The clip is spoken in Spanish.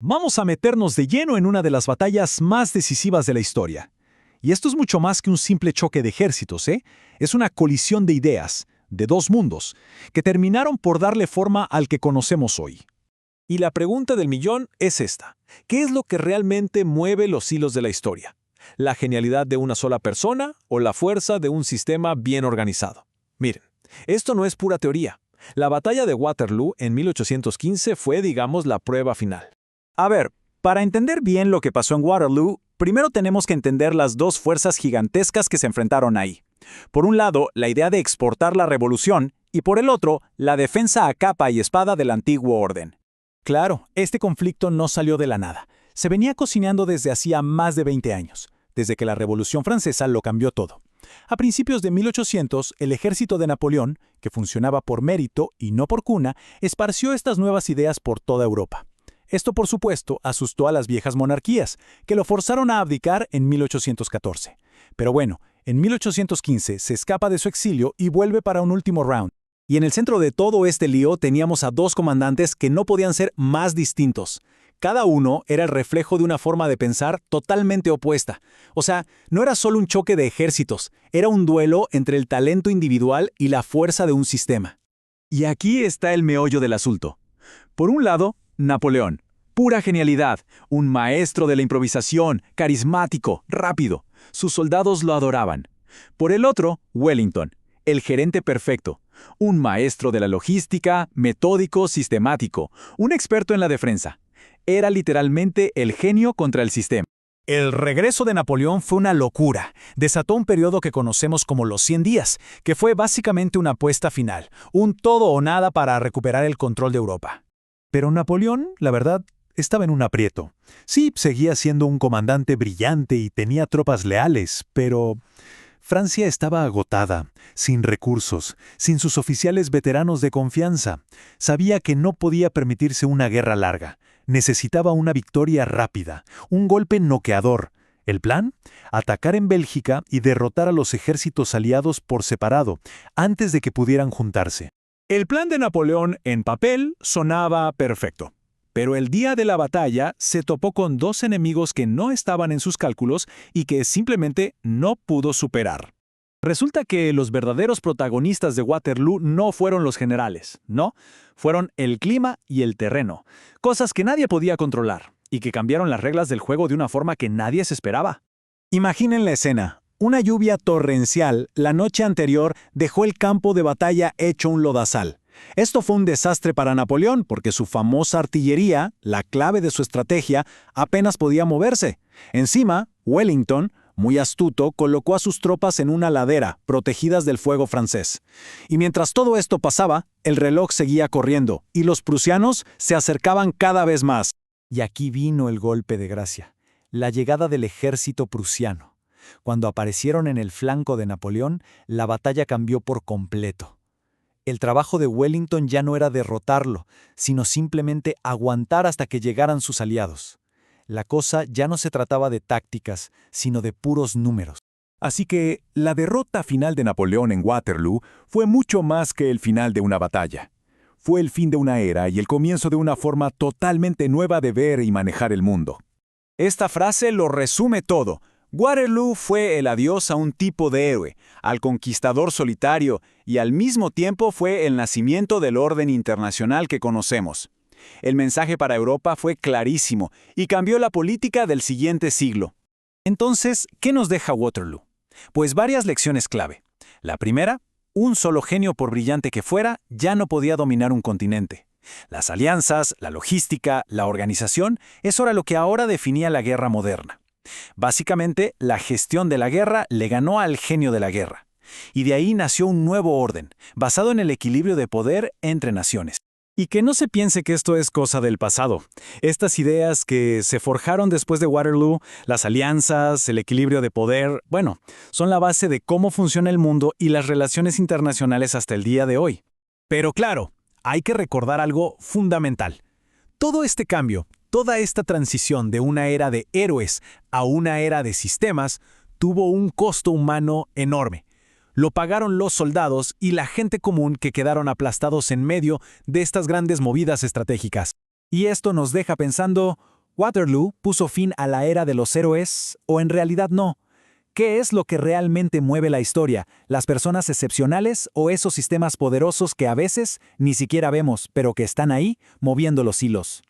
Vamos a meternos de lleno en una de las batallas más decisivas de la historia. Y esto es mucho más que un simple choque de ejércitos, ¿eh? Es una colisión de ideas, de dos mundos, que terminaron por darle forma al que conocemos hoy. Y la pregunta del millón es esta: ¿qué es lo que realmente mueve los hilos de la historia? ¿La genialidad de una sola persona o la fuerza de un sistema bien organizado? Miren, esto no es pura teoría. La batalla de Waterloo en 1815 fue, digamos, la prueba final. A ver, para entender bien lo que pasó en Waterloo, primero tenemos que entender las dos fuerzas gigantescas que se enfrentaron ahí. Por un lado, la idea de exportar la revolución, y por el otro, la defensa a capa y espada del antiguo orden. Claro, este conflicto no salió de la nada. Se venía cocinando desde hacía más de 20 años, desde que la Revolución Francesa lo cambió todo. A principios de 1800, el ejército de Napoleón, que funcionaba por mérito y no por cuna, esparció estas nuevas ideas por toda Europa. Esto, por supuesto, asustó a las viejas monarquías, que lo forzaron a abdicar en 1814. Pero bueno, en 1815 se escapa de su exilio y vuelve para un último round. Y en el centro de todo este lío teníamos a dos comandantes que no podían ser más distintos. Cada uno era el reflejo de una forma de pensar totalmente opuesta. O sea, no era solo un choque de ejércitos, era un duelo entre el talento individual y la fuerza de un sistema. Y aquí está el meollo del asunto. Por un lado, Napoleón, pura genialidad, un maestro de la improvisación, carismático, rápido. Sus soldados lo adoraban. Por el otro, Wellington, el gerente perfecto, un maestro de la logística, metódico, sistemático, un experto en la defensa. Era literalmente el genio contra el sistema. El regreso de Napoleón fue una locura. Desató un periodo que conocemos como los 100 días, que fue básicamente una apuesta final, un todo o nada para recuperar el control de Europa. Pero Napoleón, la verdad, estaba en un aprieto. Sí, seguía siendo un comandante brillante y tenía tropas leales, pero Francia estaba agotada, sin recursos, sin sus oficiales veteranos de confianza. Sabía que no podía permitirse una guerra larga. Necesitaba una victoria rápida, un golpe noqueador. ¿El plan? Atacar en Bélgica y derrotar a los ejércitos aliados por separado, antes de que pudieran juntarse. El plan de Napoleón en papel sonaba perfecto. Pero el día de la batalla se topó con dos enemigos que no estaban en sus cálculos y que simplemente no pudo superar. Resulta que los verdaderos protagonistas de Waterloo no fueron los generales, no, fueron el clima y el terreno, cosas que nadie podía controlar y que cambiaron las reglas del juego de una forma que nadie se esperaba. Imaginen la escena. Una lluvia torrencial la noche anterior dejó el campo de batalla hecho un lodazal. Esto fue un desastre para Napoleón porque su famosa artillería, la clave de su estrategia, apenas podía moverse. Encima, Wellington, muy astuto, colocó a sus tropas en una ladera, protegidas del fuego francés. Y mientras todo esto pasaba, el reloj seguía corriendo y los prusianos se acercaban cada vez más. Y aquí vino el golpe de gracia, la llegada del ejército prusiano. Cuando aparecieron en el flanco de Napoleón, la batalla cambió por completo. El trabajo de Wellington ya no era derrotarlo, sino simplemente aguantar hasta que llegaran sus aliados. La cosa ya no se trataba de tácticas, sino de puros números. Así que la derrota final de Napoleón en Waterloo fue mucho más que el final de una batalla. Fue el fin de una era y el comienzo de una forma totalmente nueva de ver y manejar el mundo. Esta frase lo resume todo. Waterloo fue el adiós a un tipo de héroe, al conquistador solitario, y al mismo tiempo fue el nacimiento del orden internacional que conocemos. El mensaje para Europa fue clarísimo y cambió la política del siguiente siglo. Entonces, ¿qué nos deja Waterloo? Pues varias lecciones clave. La primera, un solo genio, por brillante que fuera, ya no podía dominar un continente. Las alianzas, la logística, la organización, eso era lo que ahora definía la guerra moderna. Básicamente, la gestión de la guerra le ganó al genio de la guerra. Y de ahí nació un nuevo orden, basado en el equilibrio de poder entre naciones. Y que no se piense que esto es cosa del pasado. Estas ideas que se forjaron después de Waterloo, las alianzas, el equilibrio de poder, bueno, son la base de cómo funciona el mundo y las relaciones internacionales hasta el día de hoy. Pero claro, hay que recordar algo fundamental. Todo este cambio, toda esta transición de una era de héroes a una era de sistemas, tuvo un costo humano enorme. Lo pagaron los soldados y la gente común que quedaron aplastados en medio de estas grandes movidas estratégicas. Y esto nos deja pensando, ¿Waterloo puso fin a la era de los héroes o en realidad no? ¿Qué es lo que realmente mueve la historia? ¿Las personas excepcionales o esos sistemas poderosos que a veces ni siquiera vemos, pero que están ahí moviendo los hilos?